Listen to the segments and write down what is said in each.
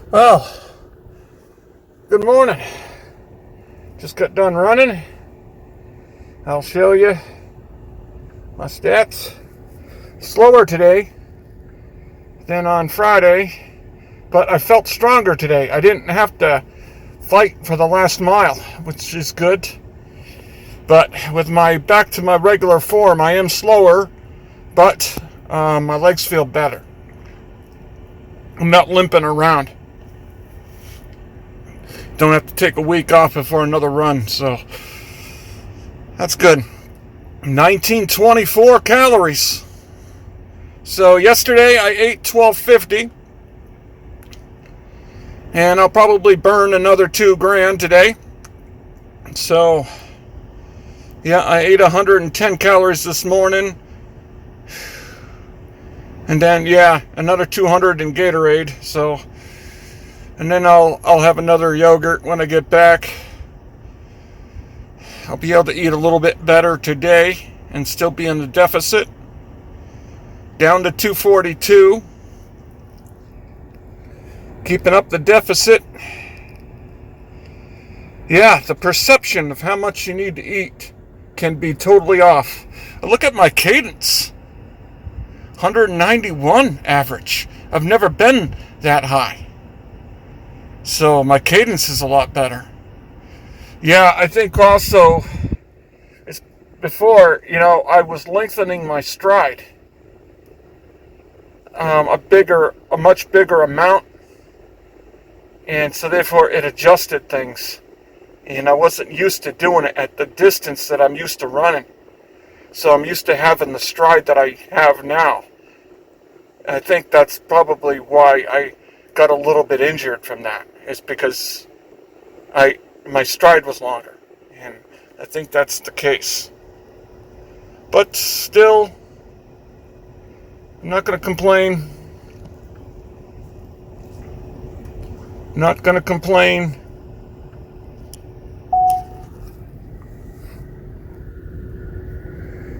Well, good morning. Just got done running. I'll show you my stats. Slower today than on Friday, but I felt stronger today. I didn't have to fight for the last mile, which is good. But with my back to my regular form, I am slower, but my legs feel better. I'm not limping around. Don't have to take a week off before another run, so that's good. 1924 calories. So yesterday I ate 1250, and I'll probably burn another 2 grand today. So yeah, I ate 110 calories this morning, and then another 200 in Gatorade. So, and then I'll have another yogurt when I get back. I'll be able to eat a little bit better today and still be in the deficit. Down to 242. Keeping up the deficit. Yeah, the perception of how much you need to eat can be totally off. Look at my cadence. 191 average. I've never been that high. So my cadence is a lot better. Yeah, I think also, before, I was lengthening my stride. A much bigger amount. And so therefore it adjusted things. And I wasn't used to doing it at the distance that I'm used to running. So I'm used to having the stride that I have now. And I think that's probably why I got a little bit injured from that. It's because my stride was longer. And I think that's the case. But still, I'm not going to complain. Not going to complain.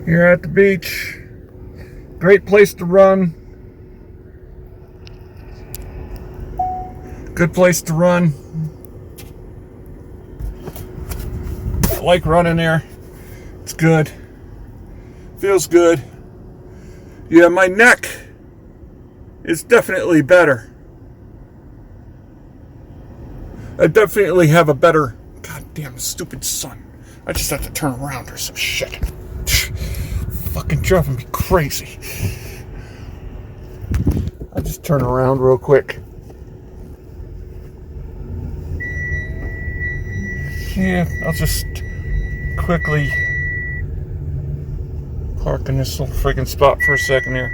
Here at the beach. Great place to run. Good place to run. I like running there. It's good. Feels good. Yeah, my neck is definitely better. I definitely have a better... Goddamn stupid sun. I just have to turn around or some shit. Fucking driving me crazy. I'll just turn around real quick. Yeah, I'll just quickly park in this little freaking spot for a second here.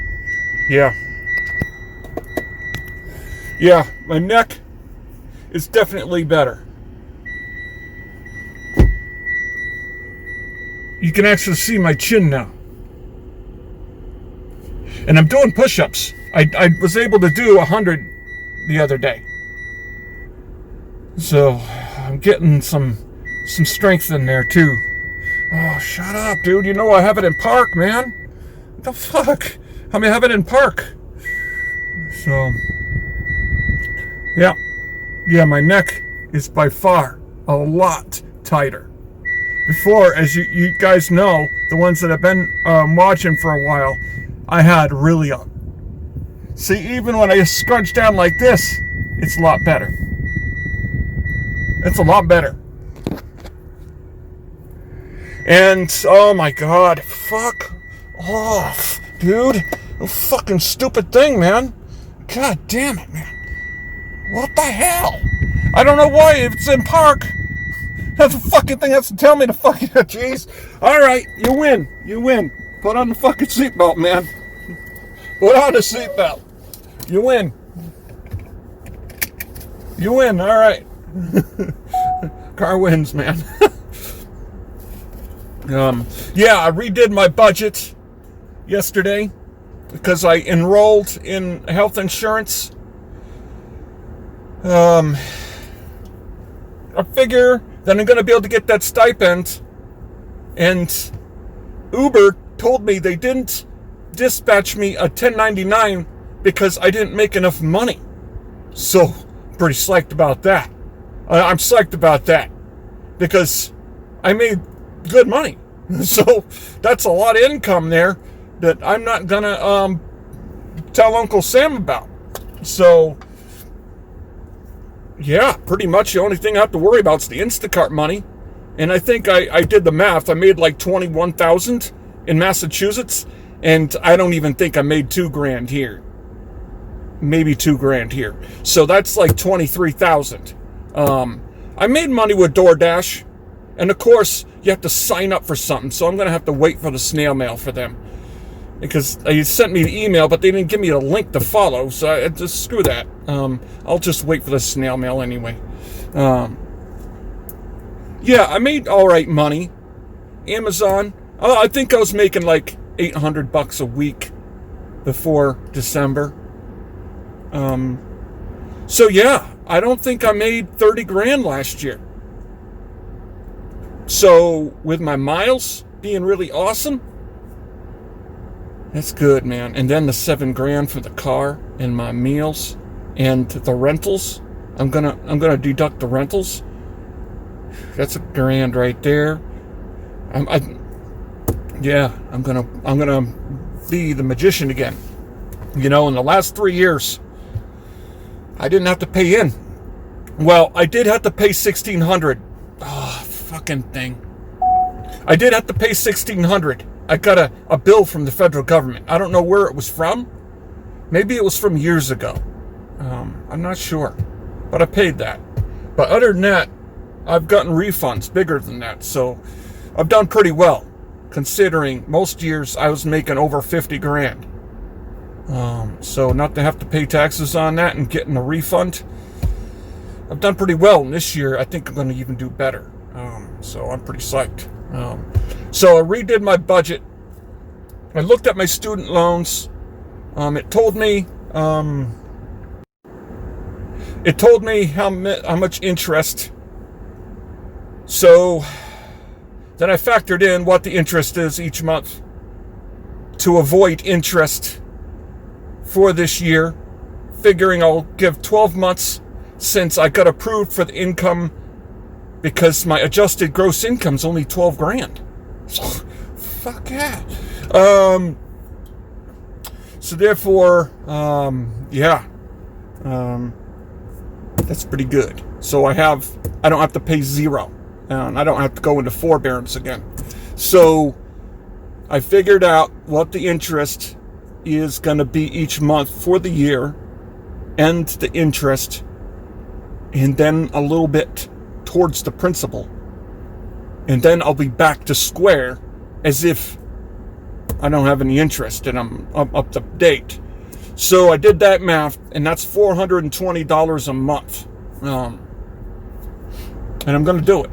Yeah, my neck is definitely better. You can actually see my chin now. And I'm doing push-ups. I was able to do 100 the other day. So I'm getting some strength in there too. Oh, shut up, dude. You know I have it in park, man. What the fuck? I have it in park. So, yeah, my neck is by far a lot tighter. Before, as you guys know, the ones that have been watching for a while, I had really up. See, even when I scrunch down like this, it's a lot better. It's a lot better. And, oh my god, fuck off, dude. You fucking stupid thing, man. God damn it, man. What the hell? I don't know why it's in park. That's the fucking thing has to tell me to fucking... Jeez. Alright, you win. Put on the fucking seatbelt, man. Put on the seatbelt. You win, alright. Car wins, man. I redid my budget yesterday because I enrolled in health insurance. I figure that I'm going to be able to get that stipend, and Uber told me they didn't dispatch me a 1099 because I didn't make enough money. So Pretty psyched about that. I'm psyched about that because I made good money. So that's a lot of income there that I'm not going to tell Uncle Sam about. So, yeah, pretty much the only thing I have to worry about is the Instacart money. And I think I did the math. I made like $21,000 in Massachusetts, and I don't even think I made $2,000 here. Maybe $2,000 here. So that's like $23,000. I made money with DoorDash, and of course you have to sign up for something. So I'm gonna have to wait for the snail mail for them because they sent me the email, but they didn't give me a link to follow. So I just screw that. I'll just wait for the snail mail anyway. Yeah, I made all right money. Amazon. I think I was making like $800 a week before December. So yeah, I don't think I made $30,000 last year. So with my miles being really awesome, that's good, man. And then the $7,000 for the car and my meals and the rentals. I'm gonna deduct the rentals. That's $1,000 right there. I'm gonna be the magician again. You know, in the last 3 years, I didn't have to pay in. Well, I did have to pay $1,600. Oh, fucking thing. I did have to pay $1,600. I got a bill from the federal government. I don't know where it was from. Maybe it was from years ago. I'm not sure. But I paid that. But other than that, I've gotten refunds bigger than that. So I've done pretty well, considering most years I was making over $50,000. So not to have to pay taxes on that and getting a refund, I've done pretty well. And this year, I think I'm going to even do better. So I'm pretty psyched. So I redid my budget. I looked at my student loans. It told me how much interest. So then I factored in what the interest is each month to avoid interest for this year, figuring I'll give 12 months since I got approved for the income because my adjusted gross income is only $12,000. Fuck yeah. So therefore, that's pretty good. So I don't have to pay zero, and I don't have to go into forbearance again. So I figured out what the interest is going to be each month for the year, and the interest, and then a little bit towards the principal, and then I'll be back to square as if I don't have any interest and I'm up to date. So I did that math, and that's $420 a month, and I'm going to do it.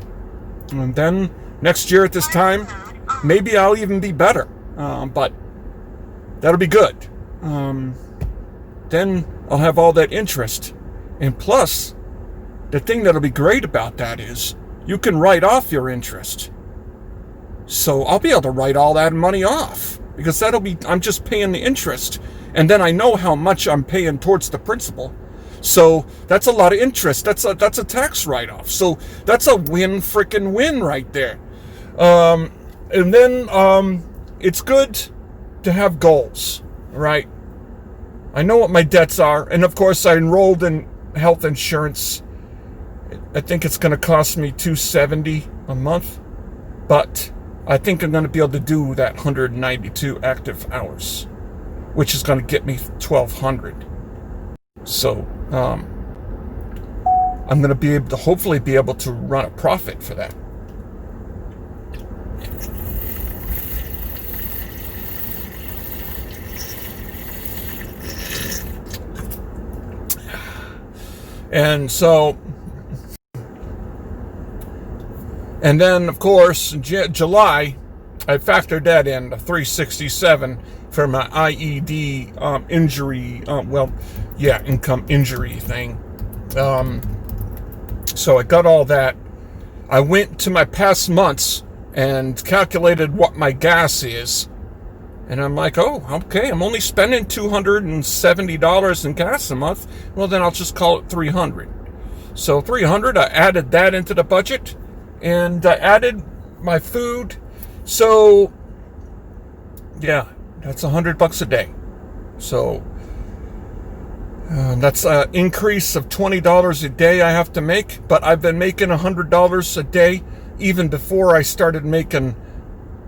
And then next year at this time, maybe I'll even be better, but that'll be good. Then I'll have all that interest. And plus, the thing that'll be great about that is you can write off your interest. So I'll be able to write all that money off because I'm just paying the interest. And then I know how much I'm paying towards the principal. So that's a lot of interest. That's a tax write-off. So that's a freaking win right there. And then it's good to have goals, right? I know what my debts are, and of course I enrolled in health insurance. I think it's going to cost me $270 a month, but I think I'm going to be able to do that 192 active hours, which is going to get me $1,200. So I'm going to be able to hopefully be able to run a profit for that. And so, and then of course, July, I factored that in, the $367 for my IED injury, income injury thing. So I got all that. I went to my past months and calculated what my gas is. And I'm like, oh, okay, I'm only spending $270 in gas a month. Well, then I'll just call it $300. So 300, I added that into the budget, and I added my food. So yeah, that's $100 a day. So that's an increase of $20 a day I have to make, but I've been making $100 a day even before I started making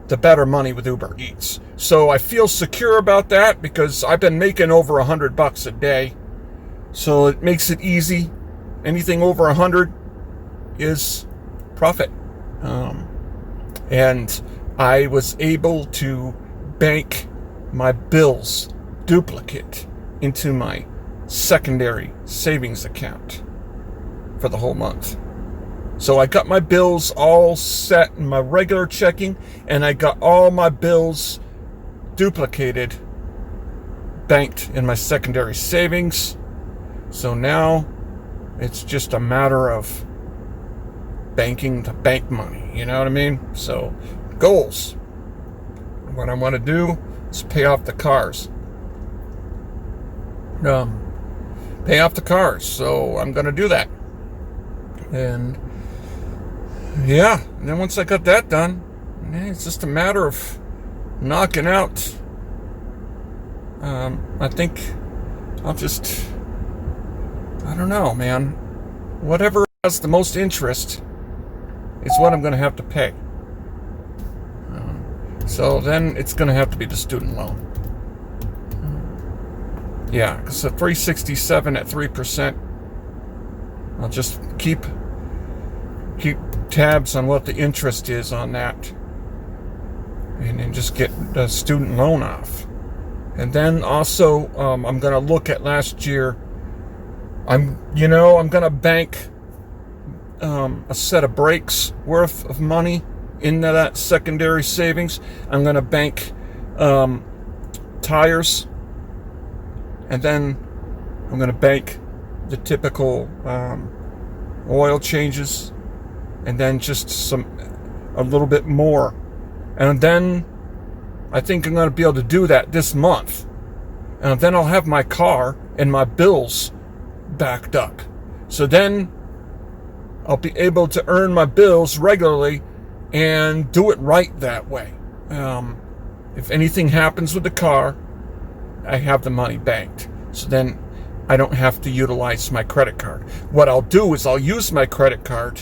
the better money with Uber Eats. So I feel secure about that because I've been making over $100 a day. So it makes it easy. Anything over 100 is profit. And I was able to bank my bills duplicate into my secondary savings account for the whole month. So I got my bills all set in my regular checking, and I got all my bills duplicated, banked in my secondary savings. So now it's just a matter of banking the bank money, you know what I mean? So goals. What I want to do is pay off the cars. Pay off the cars. So I'm going to do that. And yeah, and then once I got that done, it's just a matter of knocking out. I think I'll just, I don't know, man. Whatever has the most interest is what I'm going to have to pay. So then it's going to have to be the student loan. Yeah, because the 367 at 3%, I'll just keep tabs on what the interest is on that, and then just get the student loan off. And then also, I'm going to look at last year. I'm going to bank a set of brakes worth of money into that secondary savings. I'm going to bank tires, and then I'm going to bank the typical oil changes, and then just a little bit more. And then I think I'm going to be able to do that this month. And then I'll have my car and my bills backed up. So then I'll be able to earn my bills regularly and do it right that way. If anything happens with the car, I have the money banked. So then I don't have to utilize my credit card. What I'll do is I'll use my credit card,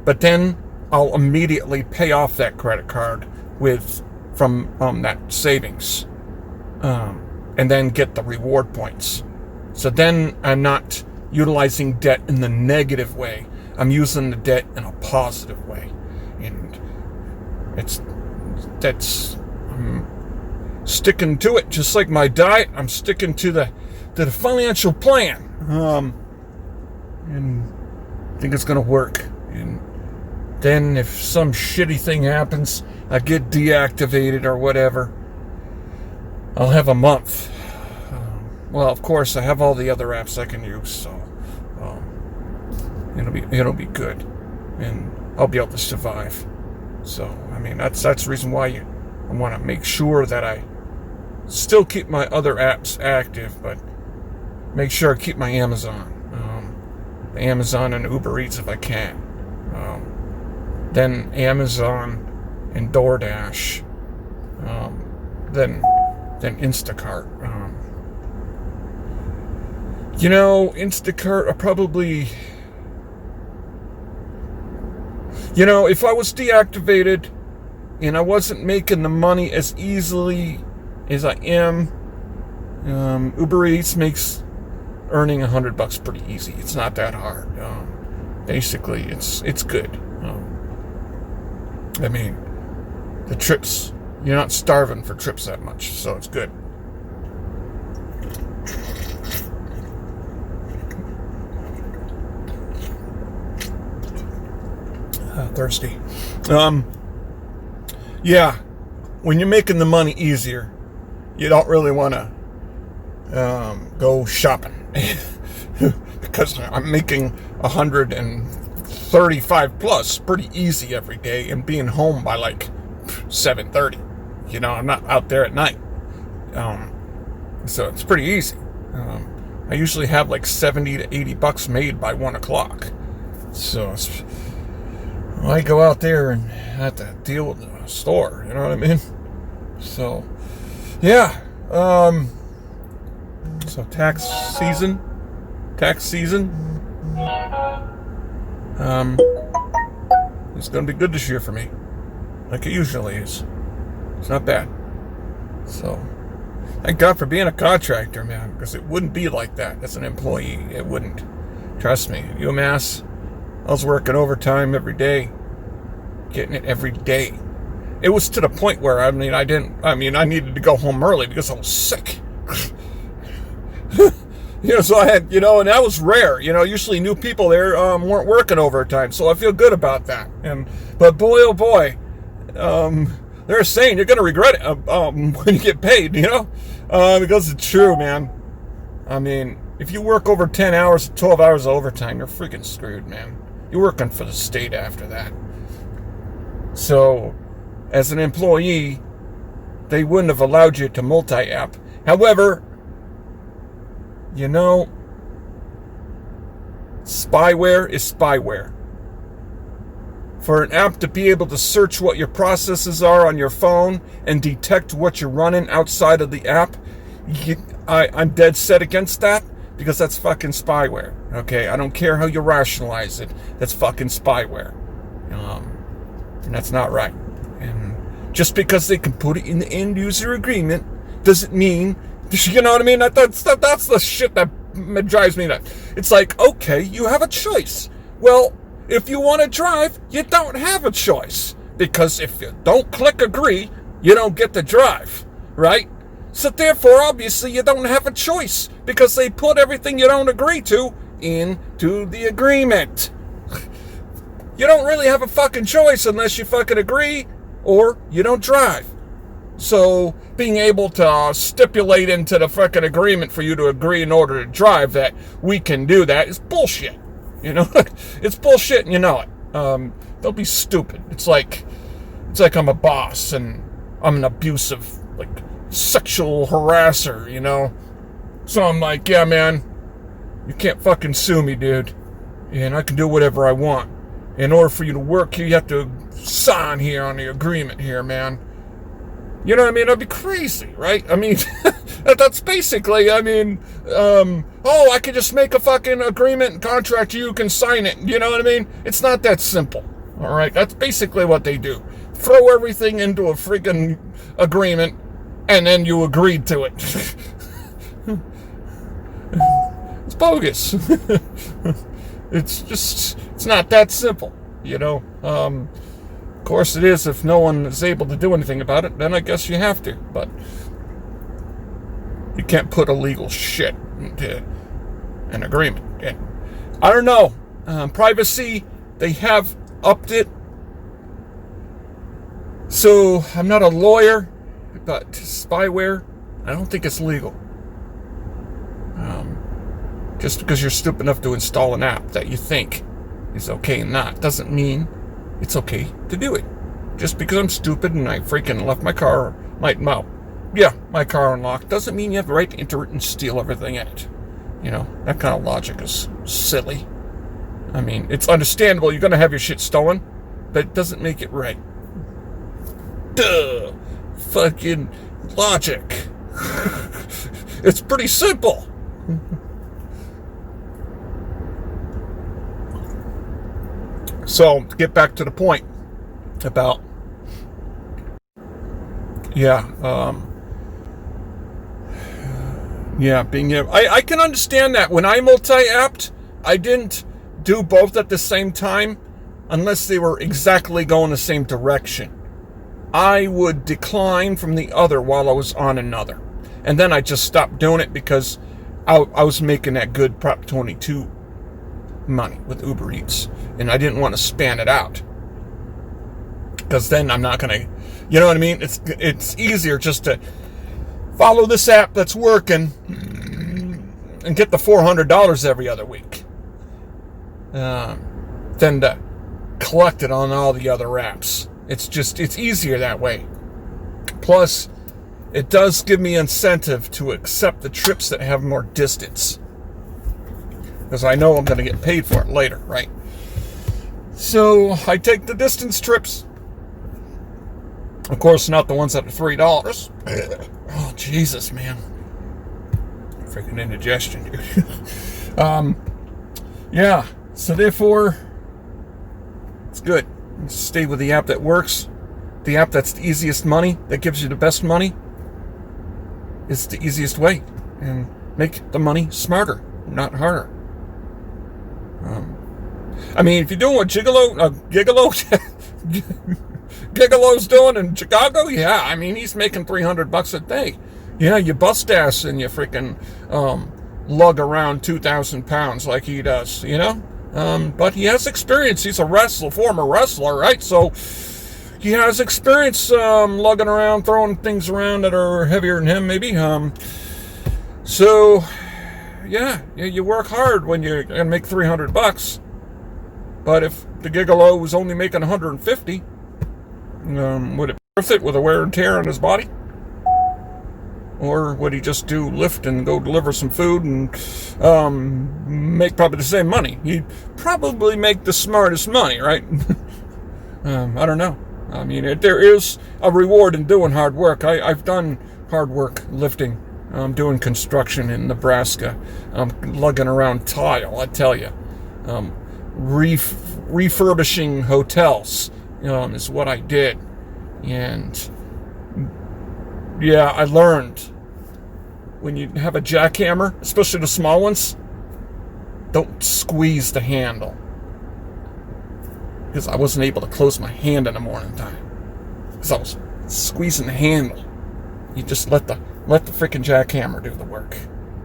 but then I'll immediately pay off that credit card from that savings, and then get the reward points. So then I'm not utilizing debt in the negative way. I'm using the debt in a positive way, and I'm sticking to it. Just like my diet, I'm sticking to the financial plan, and I think it's going to work. And then if some shitty thing happens, I get deactivated or whatever, I'll have a month. Well, of course, I have all the other apps I can use, so it'll be good, and I'll be able to survive. So, I mean, that's the reason why I want to make sure that I still keep my other apps active, but make sure I keep my Amazon and Uber Eats if I can. Then Amazon and DoorDash, then Instacart. Instacart, I probably, if I was deactivated and I wasn't making the money as easily as I am, Uber Eats makes earning $100 pretty easy. It's not that hard. Basically, it's good. I mean, the trips, you're not starving for trips that much, so it's good. Thirsty. Yeah, when you're making the money easier, you don't really want to go shopping because I'm making 135 plus pretty easy every day, and being home by like 7:30. I'm not out there at night, so it's pretty easy. I usually have like $70 to $80 made by 1 o'clock. So I go out there and have to deal with the store, you know what I mean? So, yeah. So tax season. It's going to be good this year for me, like it usually is. It's not bad. So, thank God for being a contractor, man, because it wouldn't be like that as an employee. It wouldn't. Trust me. At UMass, I was working overtime every day, getting it every day. It was to the point where, I needed to go home early because I was sick. So I had, and that was rare. Usually new people there weren't working overtime, so I feel good about that. But boy, oh boy, they're saying you're going to regret it when you get paid, because it's true, man. I mean, if you work over 10 hours, 12 hours of overtime, you're freaking screwed, man. You're working for the state after that. So, as an employee, they wouldn't have allowed you to multi-app. However, spyware is spyware. For an app to be able to search what your processes are on your phone and detect what you're running outside of the app, I'm dead set against that, because that's fucking spyware. Okay, I don't care how you rationalize it. That's fucking spyware, and that's not right. And just because they can put it in the end user agreement doesn't mean, you know what I mean? That's the shit that drives me nuts. It's like, okay, you have a choice. Well, if you want to drive, you don't have a choice, because if you don't click agree, you don't get to drive, right? So therefore, obviously, you don't have a choice, because they put everything you don't agree to into the agreement. You don't really have a fucking choice unless you fucking agree or you don't drive. So being able to stipulate into the fucking agreement for you to agree in order to drive that we can do that is bullshit. It's bullshit, and you know it. Don't be stupid. It's like I'm a boss and I'm an abusive, sexual harasser, So I'm like, yeah, man, you can't fucking sue me, dude. And I can do whatever I want. In order for you to work here, you have to sign here on the agreement here, man. You know what I mean? That'd be crazy, right? I mean, that's basically, I could just make a fucking agreement and contract, you can sign it. You know what I mean? It's not that simple, all right? That's basically what they do. Throw everything into a freaking agreement, and then you agreed to it. It's bogus. It's not that simple, Of course it is if no one is able to do anything about it, then I guess you have to. But you can't put illegal shit into an agreement. And I don't know. Privacy, they have upped it. So I'm not a lawyer, but spyware, I don't think it's legal. Just because you're stupid enough to install an app that you think is okay and not, doesn't mean it's okay to do it. Just because I'm stupid and I freaking left my car, my car unlocked, doesn't mean you have the right to enter it and steal everything in it. That kind of logic is silly. I mean, it's understandable you're going to have your shit stolen, but it doesn't make it right. Duh. Fucking logic. It's pretty simple. So, to get back to the point about, being able, I can understand that. When I multi-apped, I didn't do both at the same time unless they were exactly going the same direction. I would decline from the other while I was on another. And then I just stopped doing it because I was making that good Prop 22 money with Uber Eats. And I didn't want to span it out. Because then I'm not going to, you know what I mean? It's easier just to follow this app that's working and get the $400 every other week. Than to collect it on all the other apps. It's easier that way. Plus, it does give me incentive to accept the trips that have more distance. Because I know I'm going to get paid for it later, right? So I take the distance trips. Of course, not the ones at $3. Oh, Jesus, man. Freaking indigestion, dude. Yeah, so therefore, it's good. Stay with the app that works. The app that's the easiest money, that gives you the best money, is the easiest way. And make the money smarter, not harder. I mean, if you're doing what Gigolo's doing in Chicago, yeah, I mean, he's making $300 a day. Yeah, you bust ass and you freaking lug around 2,000 pounds like he does, you know? But he has experience. He's a former wrestler, right? So he has experience lugging around, throwing things around that are heavier than him, maybe. So, yeah, you work hard when you're going to make $300. But if the Gigolo was only making 150, would it be worth it with a wear and tear on his body? Or would he just do lift and go deliver some food and make probably the same money? He'd probably make the smartest money, right? I don't know. I mean, there is a reward in doing hard work. I've done hard work lifting, doing construction in Nebraska, lugging around tile, I tell you. Refurbishing hotels is what I did. And yeah, I learned when you have a jackhammer, especially the small ones, don't squeeze the handle. Because I wasn't able to close my hand in the morning time. Because I was squeezing the handle. You just let the freaking jackhammer do the work.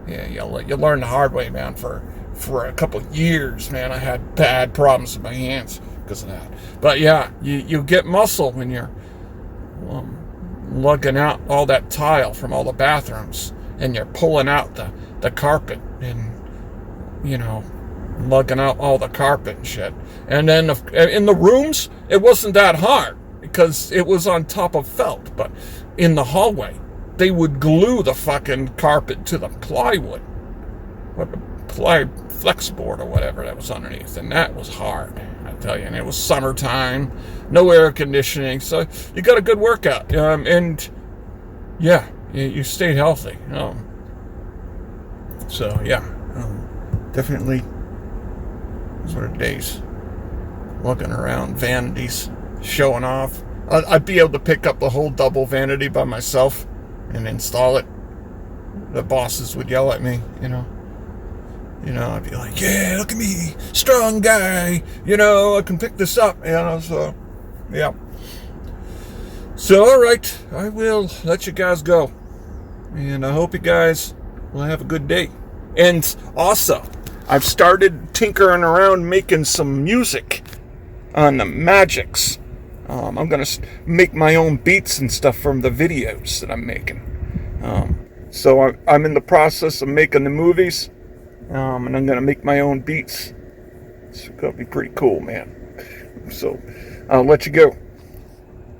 Yeah, you learn the hard way, man. For a couple of years, man, I had bad problems with my hands because of that. But yeah, you get muscle when you're lugging out all that tile from all the bathrooms, and you're pulling out the carpet, and lugging out all the carpet and shit. And then in the rooms, it wasn't that hard because it was on top of felt. But in the hallway, they would glue the fucking carpet to the plywood, or the flex board or whatever that was underneath, and that was hard, I tell you. And it was summertime, no air conditioning, so you got a good workout, and yeah, you stayed healthy. So yeah, definitely sort of days looking around, vanities, showing off. I'd be able to pick up the whole double vanity by myself and install it. The bosses would yell at me, I'd be like, yeah, look at me, strong guy, I can pick this up, so, yeah. So, all right, I will let you guys go. And I hope you guys will have a good day. And also, I've started tinkering around making some music on the Magics. I'm going to make my own beats and stuff from the videos that I'm making. So I'm in the process of making the movies. And I'm going to make my own beats. It's going to be pretty cool, man. So I'll let you go.